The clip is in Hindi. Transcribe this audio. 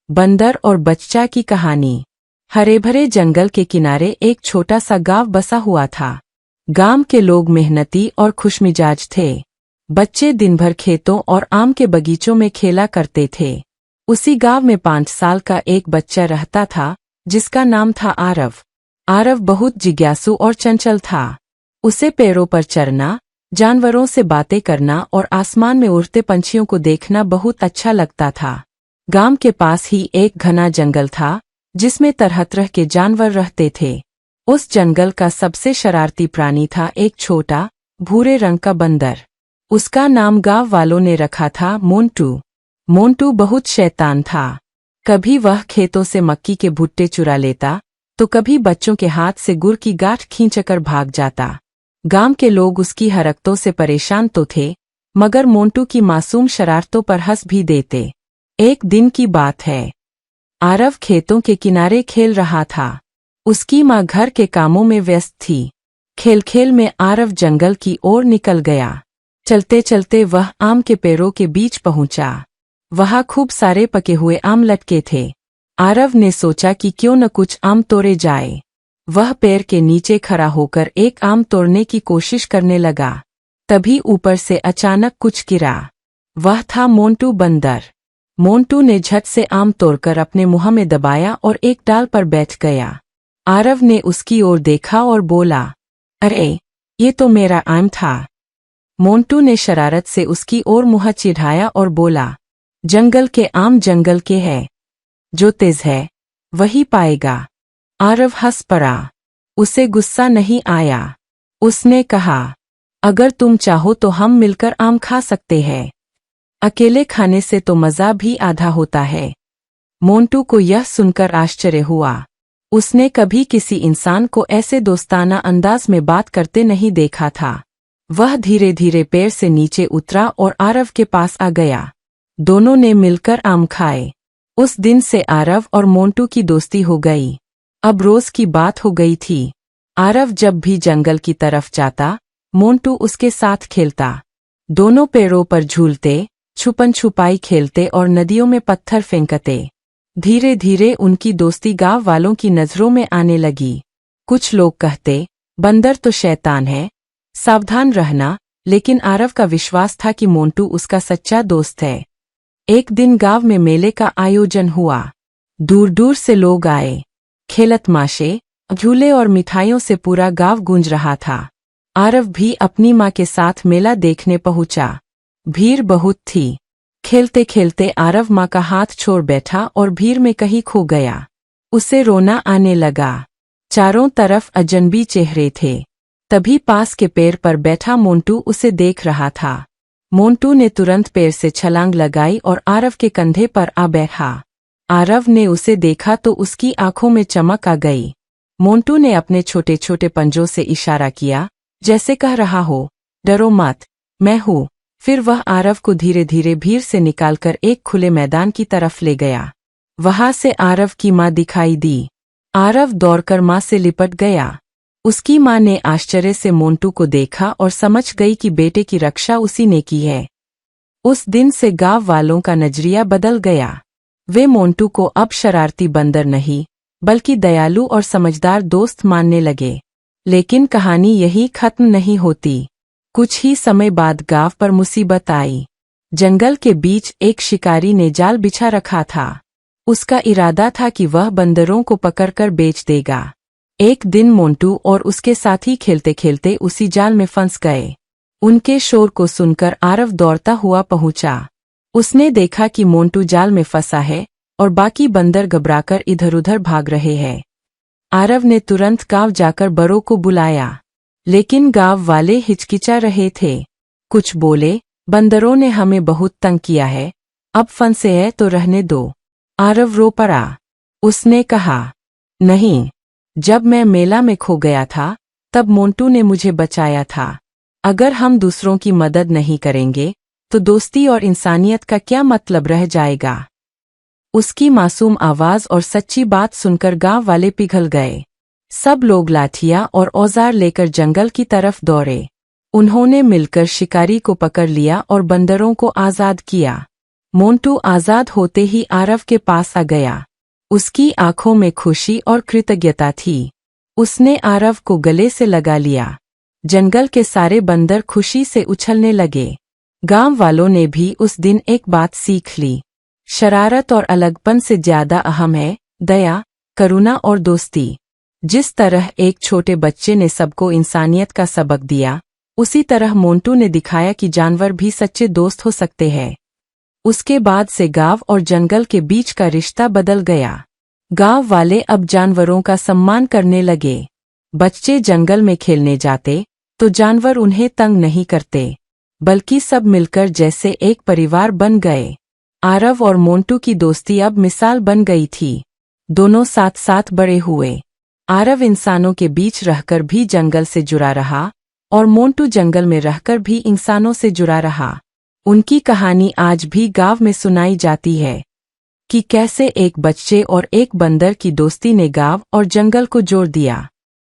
बंदर और बच्चा की कहानी। हरे भरे जंगल के किनारे एक छोटा सा गांव बसा हुआ था। गांव के लोग मेहनती और खुशमिजाज थे। बच्चे दिन भर खेतों और आम के बगीचों में खेला करते थे। उसी गांव में 5 साल का एक बच्चा रहता था जिसका नाम था आरव। आरव बहुत जिज्ञासु और चंचल था। उसे पेड़ों पर चढ़ना, जानवरों से बातें करना और आसमान में उड़ते पंछियों को देखना बहुत अच्छा लगता था। गांव के पास ही एक घना जंगल था जिसमें तरह तरह के जानवर रहते थे। उस जंगल का सबसे शरारती प्राणी था एक छोटा भूरे रंग का बंदर। उसका नाम गांव वालों ने रखा था मोंटू। मोंटू बहुत शैतान था। कभी वह खेतों से मक्की के भुट्टे चुरा लेता तो कभी बच्चों के हाथ से गुड़ की गांठ खींचकर भाग जाता। गांव के लोग उसकी हरकतों से परेशान तो थे, मगर मोंटू की मासूम शरारतों पर हंस भी देते। एक दिन की बात है। आरव खेतों के किनारे खेल रहा था। उसकी माँ घर के कामों में व्यस्त थी। खेल खेल में आरव जंगल की ओर निकल गया। चलते चलते वह आम के पेड़ों के बीच पहुंचा। वहां खूब सारे पके हुए आम लटके थे। आरव ने सोचा कि क्यों न कुछ आम तोड़े जाए। वह पेड़ के नीचे खड़ा होकर एक आम तोड़ने की कोशिश करने लगा। तभी ऊपर से अचानक कुछ गिरा। वह था मोंटू बंदर। मोंटू ने झट से आम तोड़कर अपने मुंह में दबाया और एक डाल पर बैठ गया। आरव ने उसकी ओर देखा और बोला, अरे, ये तो मेरा आम था। मोंटू ने शरारत से उसकी ओर मुंह चिढ़ाया और बोला, जंगल के आम जंगल के हैं। जो तेज है वही पाएगा। आरव हंस पड़ा। उसे गुस्सा नहीं आया। उसने कहा, अगर तुम चाहो तो हम मिलकर आम खा सकते हैं। अकेले खाने से तो मज़ा भी आधा होता है। मोंटू को यह सुनकर आश्चर्य हुआ। उसने कभी किसी इंसान को ऐसे दोस्ताना अंदाज में बात करते नहीं देखा था। वह धीरे धीरे पेड़ से नीचे उतरा और आरव के पास आ गया। दोनों ने मिलकर आम खाए। उस दिन से आरव और मोंटू की दोस्ती हो गई। अब रोज की बात हो गई थी। आरव जब भी जंगल की तरफ जाता, मोंटू उसके साथ खेलता। दोनों पेड़ों पर झूलते, छुपन छुपाई खेलते और नदियों में पत्थर फेंकते। धीरे धीरे उनकी दोस्ती गांव वालों की नजरों में आने लगी। कुछ लोग कहते, बंदर तो शैतान है, सावधान रहना, लेकिन आरव का विश्वास था कि मोंटू उसका सच्चा दोस्त है। एक दिन गांव में मेले का आयोजन हुआ। दूर दूर से लोग आए। खेल तमाशे, झूले और मिठाइयों से पूरा गांव गूंज रहा था। आरव भी अपनी माँ के साथ मेला देखने पहुंचा। भीड़ बहुत थी। खेलते खेलते आरव माँ का हाथ छोड़ बैठा और भीड़ में कहीं खो गया। उसे रोना आने लगा। चारों तरफ अजनबी चेहरे थे। तभी पास के पेड़ पर बैठा मोंटू उसे देख रहा था। मोंटू ने तुरंत पेड़ से छलांग लगाई और आरव के कंधे पर आ बैठा। आरव ने उसे देखा तो उसकी आंखों में चमक आ गई। मोंटू ने अपने छोटे छोटे पंजों से इशारा किया, जैसे कह रहा हो, डरो मत, मैं हूँ। फिर वह आरव को धीरे धीरे भीड़ से निकालकर एक खुले मैदान की तरफ ले गया। वहां से आरव की माँ दिखाई दी। आरव दौड़कर माँ से लिपट गया। उसकी माँ ने आश्चर्य से मोंटू को देखा और समझ गई कि बेटे की रक्षा उसी ने की है। उस दिन से गांव वालों का नजरिया बदल गया। वे मोंटू को अब शरारती बंदर नहीं, बल्कि दयालु और समझदार दोस्त मानने लगे। लेकिन कहानी यही खत्म नहीं होती। कुछ ही समय बाद गांव पर मुसीबत आई। जंगल के बीच एक शिकारी ने जाल बिछा रखा था। उसका इरादा था कि वह बंदरों को पकड़कर बेच देगा। एक दिन मोंटू और उसके साथी खेलते खेलते उसी जाल में फंस गए। उनके शोर को सुनकर आरव दौड़ता हुआ पहुंचा। उसने देखा कि मोंटू जाल में फंसा है और बाकी बंदर घबराकर इधर-उधर भाग रहे हैं। आरव ने तुरंत गांव जाकर बड़ों को बुलाया, लेकिन गांव वाले हिचकिचा रहे थे। कुछ बोले, बंदरों ने हमें बहुत तंग किया है, अब फंसे है तो रहने दो। आरव रो पड़ा। उसने कहा, नहीं, जब मैं मेला में खो गया था तब मोंटू ने मुझे बचाया था। अगर हम दूसरों की मदद नहीं करेंगे तो दोस्ती और इंसानियत का क्या मतलब रह जाएगा। उसकी मासूम आवाज और सच्ची बात सुनकर गांव वाले पिघल गए। सब लोग लाठियां और औजार लेकर जंगल की तरफ दौड़े। उन्होंने मिलकर शिकारी को पकड़ लिया और बंदरों को आजाद किया। मोंटू आजाद होते ही आरव के पास आ गया। उसकी आंखों में खुशी और कृतज्ञता थी। उसने आरव को गले से लगा लिया। जंगल के सारे बंदर खुशी से उछलने लगे। गांव वालों ने भी उस दिन एक बात सीख ली। शरारत और अलगपन से ज्यादा अहम है दया, करुणा और दोस्ती। जिस तरह एक छोटे बच्चे ने सबको इंसानियत का सबक दिया, उसी तरह मोंटू ने दिखाया कि जानवर भी सच्चे दोस्त हो सकते हैं। उसके बाद से गांव और जंगल के बीच का रिश्ता बदल गया। गांव वाले अब जानवरों का सम्मान करने लगे। बच्चे जंगल में खेलने जाते तो जानवर उन्हें तंग नहीं करते, बल्कि सब मिलकर जैसे एक परिवार बन गए। आरव और मोंटू की दोस्ती अब मिसाल बन गई थी। दोनों साथ साथ बड़े हुए। आरव इंसानों के बीच रहकर भी जंगल से जुड़ा रहा और मोंटू जंगल में रहकर भी इंसानों से जुड़ा रहा। उनकी कहानी आज भी गांव में सुनाई जाती है कि कैसे एक बच्चे और एक बंदर की दोस्ती ने गांव और जंगल को जोड़ दिया।